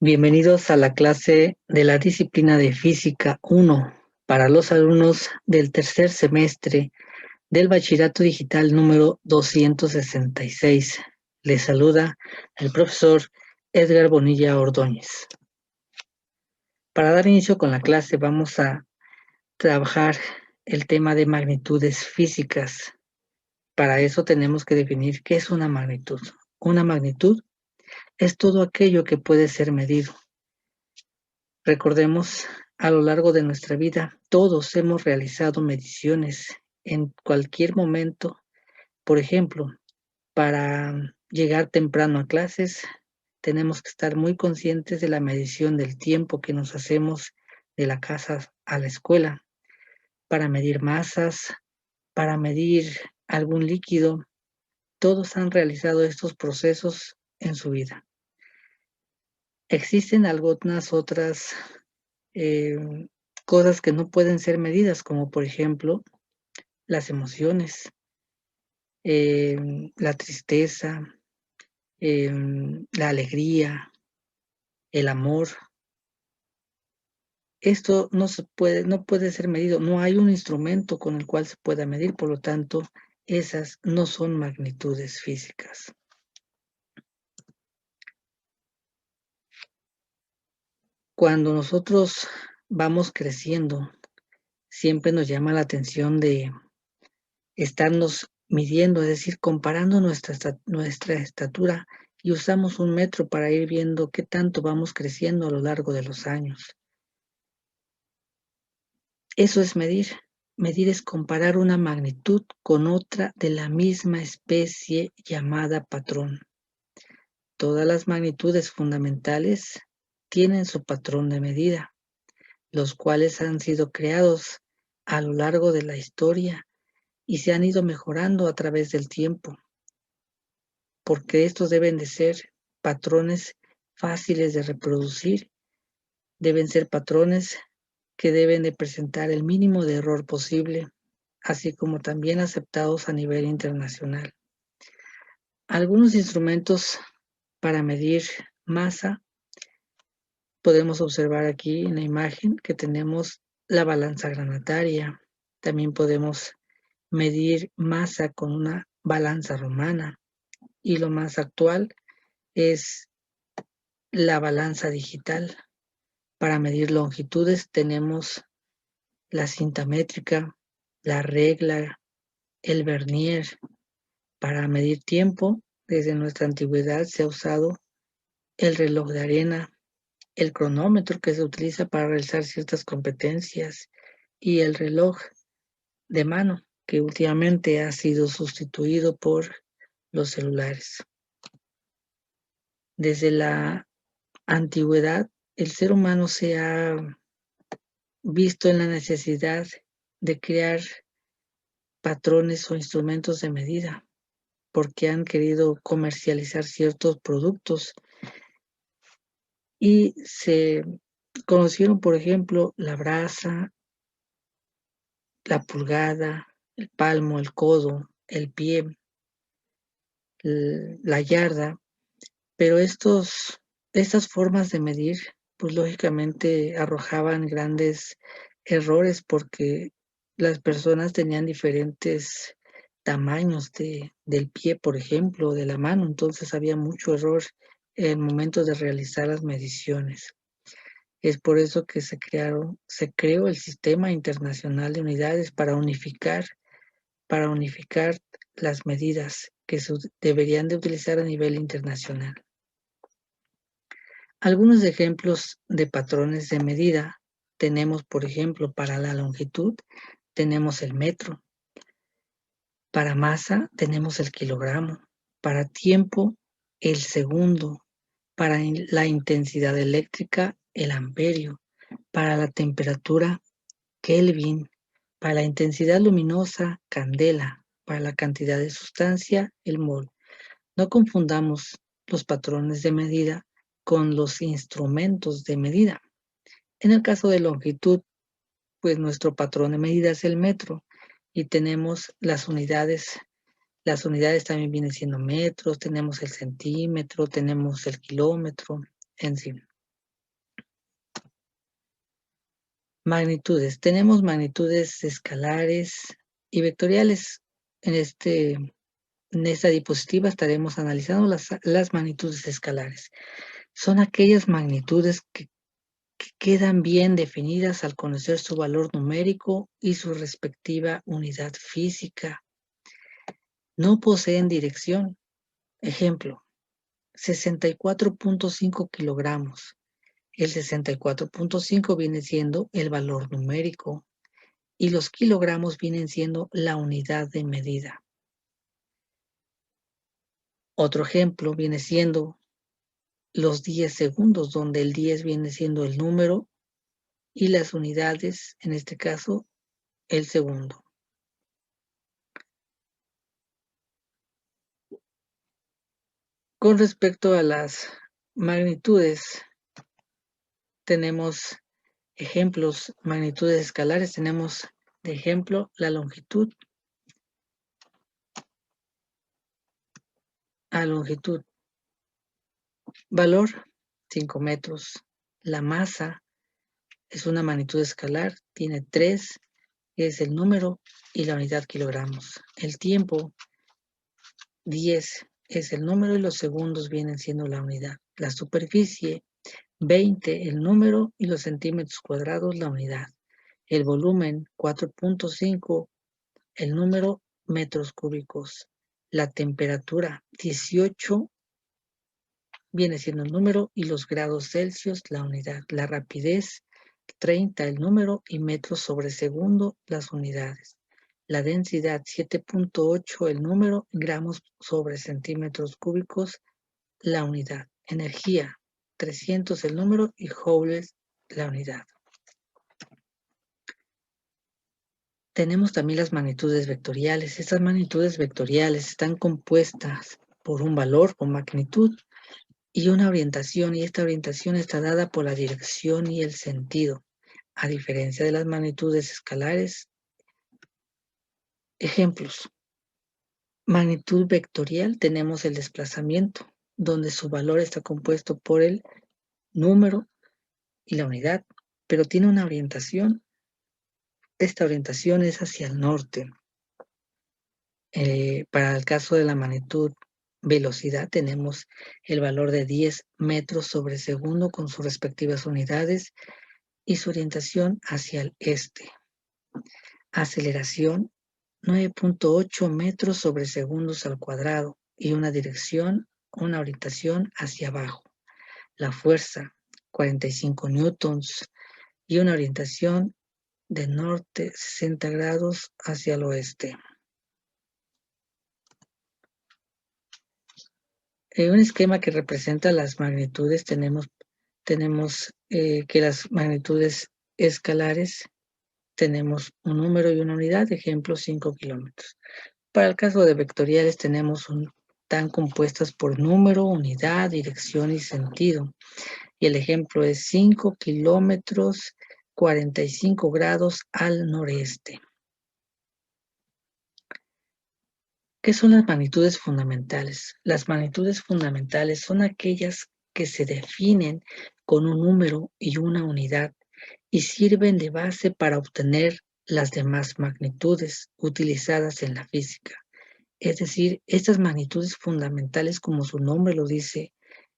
Bienvenidos a la clase de la disciplina de Física 1 para los alumnos del tercer semestre del Bachillerato Digital número 266. Les saluda el profesor Edgar Bonilla Ordóñez. Para dar inicio con la clase vamos a trabajar el tema de magnitudes físicas. Para eso tenemos que definir qué es una magnitud. Una magnitud es todo aquello que puede ser medido. Recordemos, a lo largo de nuestra vida, todos hemos realizado mediciones en cualquier momento. Por ejemplo, para llegar temprano a clases, tenemos que estar muy conscientes de la medición del tiempo que nos hacemos de la casa a la escuela, para medir masas, para medir algún líquido. Todos han realizado estos procesos en su vida. Existen algunas otras cosas que no pueden ser medidas, como por ejemplo las emociones, la tristeza, la alegría, el amor. Esto no puede ser medido, no hay un instrumento con el cual se pueda medir, por lo tanto, esas no son magnitudes físicas. Cuando nosotros vamos creciendo, siempre nos llama la atención de estarnos midiendo, es decir, comparando nuestra estatura, y usamos un metro para ir viendo qué tanto vamos creciendo a lo largo de los años. Eso es medir. Medir es comparar una magnitud con otra de la misma especie llamada patrón. Todas las magnitudes fundamentales tienen su patrón de medida, los cuales han sido creados a lo largo de la historia y se han ido mejorando a través del tiempo, porque estos deben de ser patrones fáciles de reproducir, deben ser patrones que deben de presentar el mínimo de error posible, así como también aceptados a nivel internacional. Algunos instrumentos para medir masa, podemos observar aquí en la imagen que tenemos la balanza granataria. También podemos medir masa con una balanza romana, y lo más actual es la balanza digital. Para medir longitudes tenemos la cinta métrica, la regla, el vernier. Para medir tiempo, desde nuestra antigüedad se ha usado el reloj de arena, el cronómetro que se utiliza para realizar ciertas competencias y el reloj de mano, que últimamente ha sido sustituido por los celulares. Desde la antigüedad, el ser humano se ha visto en la necesidad de crear patrones o instrumentos de medida, porque han querido comercializar ciertos productos y se conocieron, por ejemplo, la braza, la pulgada, el palmo, el codo, el pie, la yarda, pero estas formas de medir, pues lógicamente arrojaban grandes errores porque las personas tenían diferentes tamaños del pie, por ejemplo, de la mano, entonces había mucho error en momentos de realizar las mediciones. Es por eso que se creó el Sistema Internacional de Unidades para unificar las medidas que se deberían de utilizar a nivel internacional. Algunos ejemplos de patrones de medida tenemos, por ejemplo, para la longitud tenemos el metro, para masa tenemos el kilogramo, para tiempo el segundo, para la intensidad eléctrica el amperio, para la temperatura Kelvin, para la intensidad luminosa candela, para la cantidad de sustancia el mol. No confundamos los patrones de medida con los instrumentos de medida. En el caso de longitud, pues nuestro patrón de medida es el metro y tenemos las unidades. Las unidades también vienen siendo metros, tenemos el centímetro, tenemos el kilómetro, en fin. Magnitudes. Tenemos magnitudes escalares y vectoriales. En esta diapositiva estaremos analizando las magnitudes escalares. Son aquellas magnitudes que quedan bien definidas al conocer su valor numérico y su respectiva unidad física. No poseen dirección. Ejemplo, 64.5 kilogramos. El 64.5 viene siendo el valor numérico y los kilogramos vienen siendo la unidad de medida. Otro ejemplo viene siendo los 10 segundos, donde el 10 viene siendo el número y las unidades, en este caso, el segundo. Con respecto a las magnitudes, tenemos ejemplos, magnitudes escalares. Tenemos de ejemplo la longitud. A longitud, valor 5 metros. La masa es una magnitud escalar, tiene 3, es el número y la unidad kilogramos. El tiempo, 10 es el número y los segundos vienen siendo la unidad. La superficie, 20 el número y los centímetros cuadrados la unidad. El volumen, 4.5 el número, metros cúbicos. La temperatura, 18 viene siendo el número y los grados Celsius la unidad. La rapidez, 30 el número y metros sobre segundo las unidades. La densidad, 7.8 el número, gramos sobre centímetros cúbicos la unidad. Energía, 300 el número y joules la unidad. Tenemos también las magnitudes vectoriales. Estas magnitudes vectoriales están compuestas por un valor o magnitud y una orientación, y esta orientación está dada por la dirección y el sentido, a diferencia de las magnitudes escalares. Ejemplos. Magnitud vectorial, tenemos el desplazamiento, donde su valor está compuesto por el número y la unidad, pero tiene una orientación. Esta orientación es hacia el norte. Para el caso de la magnitud velocidad, tenemos el valor de 10 metros sobre segundo con sus respectivas unidades y su orientación hacia el este. Aceleración, 9.8 metros sobre segundos al cuadrado y una dirección, una orientación hacia abajo. La fuerza, 45 newtons y una orientación de norte 60 grados hacia el oeste. En un esquema que representa las magnitudes, tenemos que las magnitudes escalares tenemos un número y una unidad, ejemplo 5 kilómetros. Para el caso de vectoriales están compuestas por número, unidad, dirección y sentido. Y el ejemplo es 5 kilómetros, 45 grados al noreste. ¿Qué son las magnitudes fundamentales? Las magnitudes fundamentales son aquellas que se definen con un número y una unidad y sirven de base para obtener las demás magnitudes utilizadas en la física. Es decir, estas magnitudes fundamentales, como su nombre lo dice,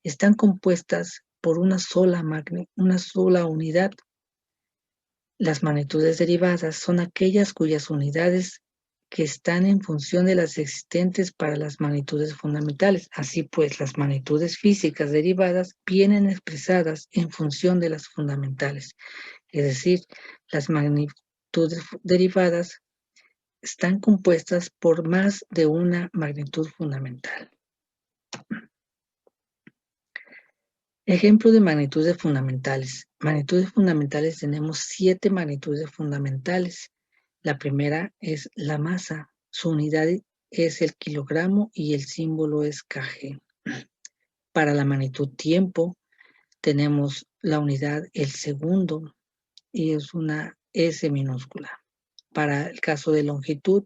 están compuestas por una sola unidad. Las magnitudes derivadas son aquellas cuyas unidades que están en función de las existentes para las magnitudes fundamentales. Así pues, las magnitudes físicas derivadas vienen expresadas en función de las fundamentales. Es decir, las magnitudes derivadas están compuestas por más de una magnitud fundamental. Ejemplo de magnitudes fundamentales. Magnitudes fundamentales, tenemos 7 magnitudes fundamentales. La primera es la masa. Su unidad es el kilogramo y el símbolo es kg. Para la magnitud tiempo, tenemos la unidad el segundo y es una S minúscula. Para el caso de longitud,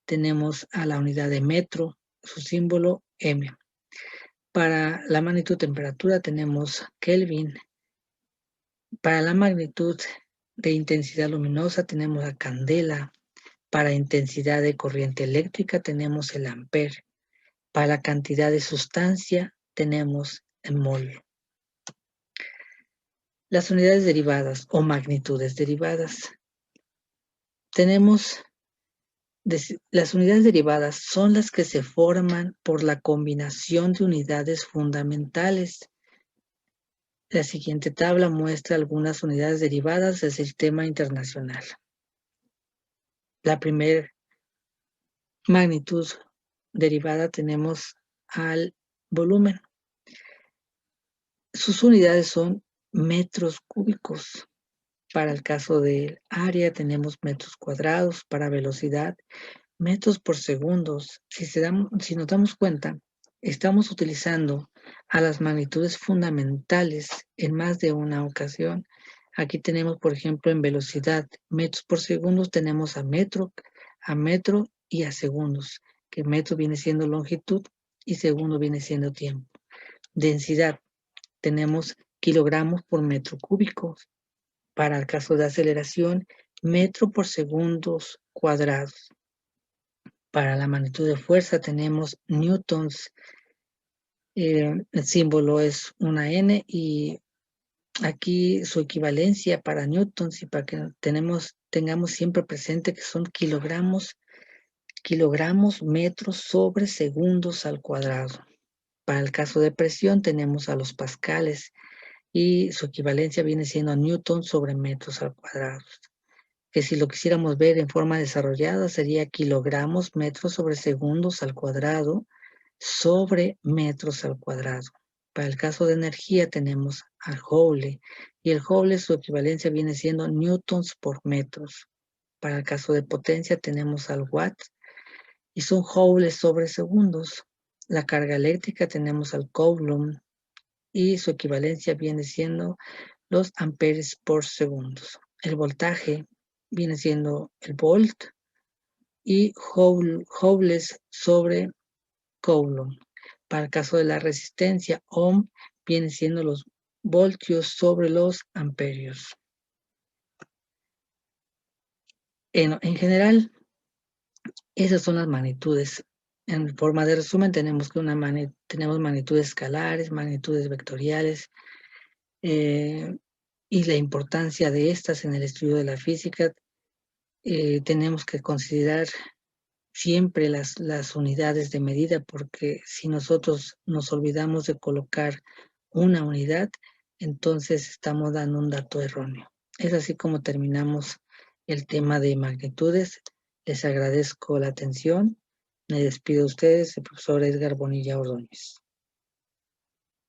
tenemos a la unidad de metro, su símbolo M. Para la magnitud temperatura tenemos Kelvin. Para la magnitud de intensidad luminosa tenemos la candela. Para intensidad de corriente eléctrica tenemos el ampere. Para la cantidad de sustancia tenemos el mol. Las unidades derivadas o magnitudes derivadas. Las unidades derivadas son las que se forman por la combinación de unidades fundamentales. La siguiente tabla muestra algunas unidades derivadas del sistema internacional. La primera magnitud derivada tenemos al volumen. Sus unidades son metros cúbicos. Para el caso del área tenemos metros cuadrados. Para velocidad, metros por segundos. Si nos damos cuenta, estamos utilizando a las magnitudes fundamentales en más de una ocasión. Aquí tenemos, por ejemplo, en velocidad, metros por segundos, tenemos a metro y a segundos, que metro viene siendo longitud y segundo viene siendo tiempo. Densidad, tenemos kilogramos por metro cúbico. Para el caso de aceleración, metro por segundos cuadrados. Para la magnitud de fuerza tenemos newtons. El símbolo es una N y aquí su equivalencia para newtons y para que tengamos siempre presente que son kilogramos, metros sobre segundos al cuadrado. Para el caso de presión tenemos a los pascales y su equivalencia viene siendo newton sobre metros al cuadrado. Que si lo quisiéramos ver en forma desarrollada sería kilogramos metros sobre segundos al cuadrado sobre metros al cuadrado. Para el caso de energía tenemos al joule y el joule su equivalencia viene siendo newtons por metros. Para el caso de potencia tenemos al watt y son joules sobre segundos. La carga eléctrica tenemos al coulomb y su equivalencia viene siendo los amperes por segundos. El voltaje viene siendo el volt y joules sobre coulomb. Para el caso de la resistencia, ohm viene siendo los voltios sobre los amperios. En general, esas son las magnitudes. En forma de resumen, tenemos magnitudes escalares, magnitudes vectoriales, y la importancia de estas en el estudio de la física. Tenemos que considerar siempre las unidades de medida, porque si nosotros nos olvidamos de colocar una unidad, entonces estamos dando un dato erróneo. Es así como terminamos el tema de magnitudes. Les agradezco la atención. Me despido de ustedes, el profesor Edgar Bonilla Ordóñez.